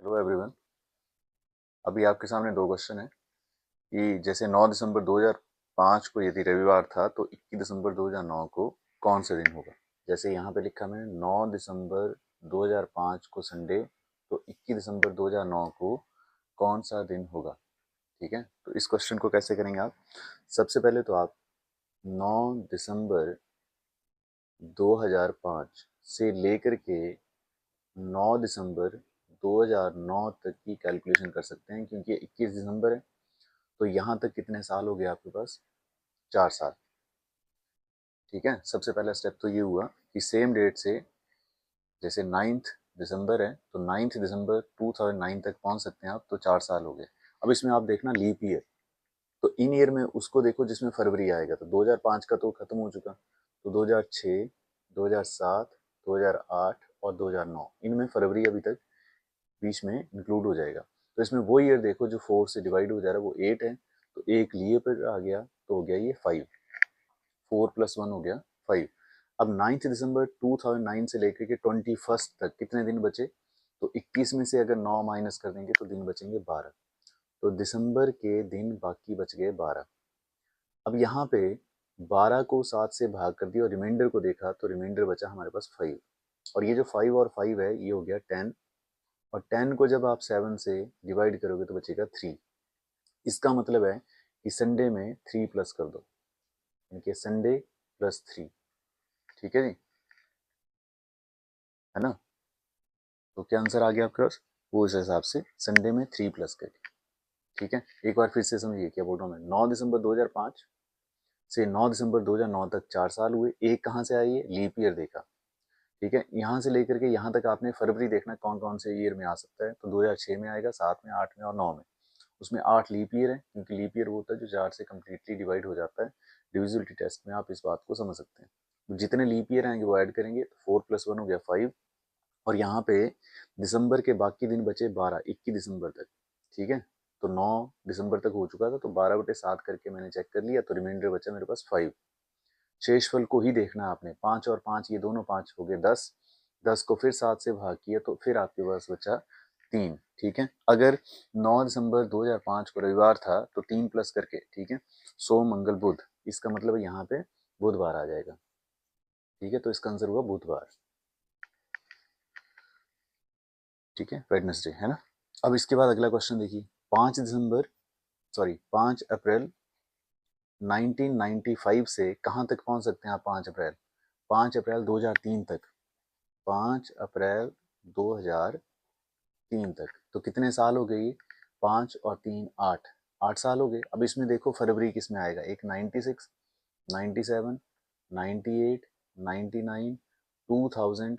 Hello everyone. अभी आपके सामने दो क्वेश्चन है कि जैसे 9 दिसंबर 2005 को यदि रविवार था तो 21 दिसंबर 2009 को कौन सा दिन होगा। जैसे यहाँ पे लिखा मैंने 9 दिसंबर 2005 को संडे, तो 21 दिसंबर 2009 को कौन सा दिन होगा। ठीक है, तो इस क्वेश्चन को कैसे करेंगे आप। सबसे पहले तो आप 9 दिसंबर 2005 से लेकर के 9 दिसंबर 2009 तक की कैलकुलेशन कर सकते हैं, क्योंकि 21 दिसंबर है तो यहाँ तक कितने साल हो गए आपके पास, 4 साल। ठीक है, सबसे पहला स्टेप तो ये हुआ कि सेम डेट से, जैसे 9 दिसंबर है तो 9 दिसंबर 2009 तक पहुंच सकते हैं आप, तो 4 साल हो गए। अब इसमें आप देखना लीप ईयर, तो इन ईयर में उसको देखो जिसमें फरवरी आएगा, तो 2005 का तो खत्म हो चुका, तो 2006, 2007, 2008 और 2009, इनमें फरवरी अभी तक बीच में इंक्लूड हो जाएगा। तो इसमें वो ईयर देखो जो 4 से डिवाइड हो जा रहा है, वो 8 है, तो एक लिए पर आ गया तो हो गया ये 5, 4+1 हो गया 5। अब 9 दिसंबर 2009 से लेकर के 21 तक कितने दिन बचे, तो 21 में से अगर 9 माइनस कर देंगे तो दिन बचेंगे 12, तो दिसंबर के दिन बाकी बच गए 12। अब यहाँ पे 12 को 7 से भाग कर दिया और रिमाइंडर को देखा तो रिमाइंडर बचा हमारे पास 5, और ये जो 5 और 5 है ये हो गया 10, और 10 को जब आप 7 से डिवाइड करोगे तो बचेगा 3। इसका मतलब है कि संडे में 3 प्लस कर दो, यानी संडे +3। ठीक है जी, है ना। तो क्या आंसर आ गया आपके पास, वो उस हिसाब से संडे में 3 प्लस करके। ठीक है, एक बार फिर से समझिए क्या बोल रहा हूँ मैं। 9 दिसंबर 2005 से 9 दिसंबर 2009 तक 4 साल हुए। एक कहाँ से आई है, लीप ईयर देखा। ठीक है, यहाँ से लेकर के यहाँ तक आपने फरवरी देखना कौन कौन से ईयर में आ सकता है, तो 2006 में आएगा, 7 में, 8 में और 9 में। उसमें 8 लीप ईयर है, क्योंकि लीप ईयर वो होता है जो 4 से कम्प्लीटली डिवाइड हो जाता है। डिविजिबिलिटी टेस्ट में आप इस बात को समझ सकते हैं। जितने लीप ईयर आएंगे वो ऐड करेंगे, 4+1 हो गया 5, और यहाँ पे दिसंबर के बाकी दिन बचे 12, 21 दिसंबर तक। ठीक है, तो 9 दिसंबर तक हो चुका था, तो 12/7 करके मैंने चेक कर लिया, तो रिमाइंडर बचा मेरे पास 5। शेषफल को ही देखना आपने, 5 और 5, ये दोनों 5 हो गए 10, 10 को फिर 7 से भाग किया तो फिर आपके पास बचा 3। ठीक है, अगर 9 दिसंबर 2005 को रविवार था तो 3 प्लस करके, ठीक है, सोम मंगल बुध, इसका मतलब यहाँ पे बुधवार आ जाएगा। ठीक है, तो इसका आंसर हुआ बुधवार। ठीक है, वेडनेसडे, है ना। अब इसके बाद अगला क्वेश्चन देखिए, 5 अप्रैल 1995 से कहाँ तक पहुंच सकते हैं आप। 5 अप्रैल 2003 तक, 5 अप्रैल 2003 तक, तो कितने साल हो गए, 5 और 3 8, 8 साल हो गए। अब इसमें देखो फरवरी किस में आएगा, एक 96, 97, 98, 99, 2000,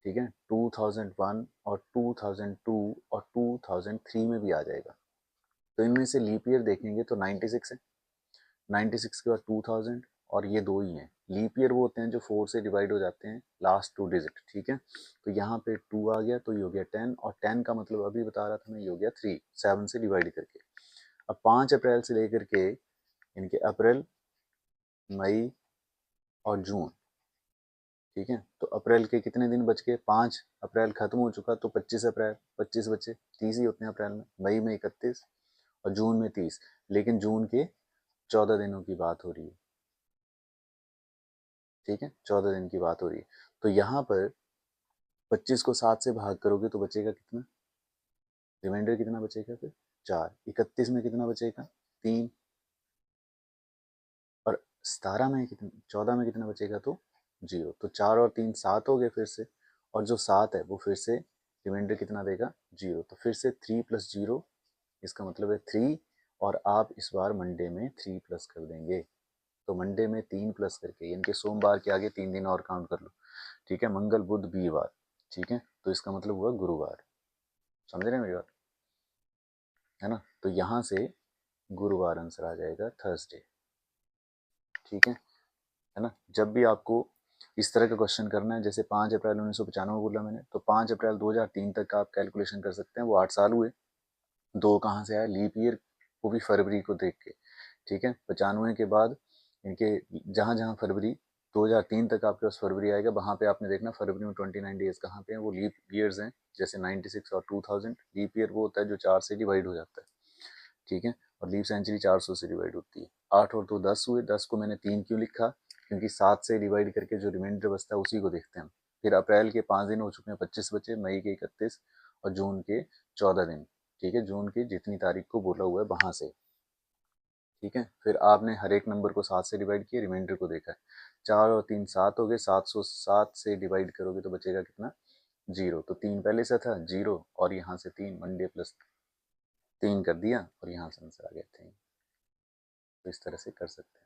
ठीक है, 2001 और 2002 और 2003 में भी आ जाएगा। तो इनमें से लीप ईयर देखेंगे तो 96 है, 96 के बाद 2000, और ये दो ही हैं। लीप ईयर वो होते हैं जो 4 से डिवाइड हो जाते हैं लास्ट 2 डिजिट। ठीक है, तो यहाँ पे 2 आ गया तो ये हो गया 10, और 10 का मतलब अभी बता रहा था मैं, ये हो गया 3, 7 से डिवाइड करके। अब 5 अप्रैल से लेकर के इनके अप्रैल, मई और जून, ठीक है, तो अप्रैल के कितने दिन बच गए, 5 अप्रैल खत्म हो चुका तो 25 अप्रैल, 25 बचे, 30 ही होते हैं अप्रैल में, मई में 31 और जून में 30, लेकिन जून के 14 दिनों की बात हो रही है। ठीक है, 14 दिन की बात हो रही है, तो यहाँ पर 25 को 7 से भाग करोगे तो बचेगा कितना, रिमाइंडर कितना बचेगा फिर, 4, 31 में कितना बचेगा, 3, और 17 में कितना, 14 में कितना बचेगा, तो 0, तो 4 और 3 7 हो गए फिर से, और जो 7 है वो फिर से रिमाइंडर कितना देगा, 0, तो फिर से 3 + 0, इसका मतलब है 3, और आप इस बार मंडे में 3 प्लस कर देंगे, तो मंडे में 3 प्लस करके, यानी कि सोमवार के आगे 3 दिन और काउंट कर लो। ठीक है, मंगल बुध वीरवार, ठीक है, तो इसका मतलब हुआ गुरुवार। समझ रहे हैं मेरी बात, है ना। तो यहाँ से गुरुवार आंसर आ जाएगा, थर्सडे। ठीक है ना। जब भी आपको इस तरह का क्वेश्चन करना है, जैसे 5 अप्रैल 1995 बोला मैंने, तो 5 अप्रैल 2003 तक का आप कैलकुलेशन कर सकते हैं, वो 8 साल हुए। 2 कहाँ से आया, लीप ईयर, वो भी फरवरी को देख के। ठीक है, 95 के बाद इनके जहाँ जहाँ फरवरी 2003 तक आपके पास फरवरी आएगा, वहाँ पे आपने देखना फरवरी में 29 डेज कहाँ पे हैं, वो लीप ईयर्स हैं, जैसे 96 और 2000। लीप ईयर वो होता है जो 4 से डिवाइड हो जाता है, ठीक है, और लीप सेंचुरी 400 से डिवाइड होती है। 8 और 2 10 हुए, 10 को मैंने 3 क्यों लिखा, क्योंकि 7 से डिवाइड करके जो रिमाइंडर बचता है उसी को देखते हैं हम। फिर अप्रैल के 5 दिन हो चुके हैं, 25 बचे, मई के 31 और जून के 14 दिन, ठीक है, जून की जितनी तारीख को बोला हुआ है वहाँ से, ठीक है। फिर आपने हर एक नंबर को 7 से डिवाइड किया, रिमाइंडर को देखा है, 4 और 3 7 हो गए, 707 से डिवाइड करोगे तो बचेगा कितना, 0। तो 3 पहले से था 0, और यहाँ से 3 1 डे प्लस 3 कर दिया, और यहाँ से आंसर आ गया 3। तो इस तरह से कर सकते हैं।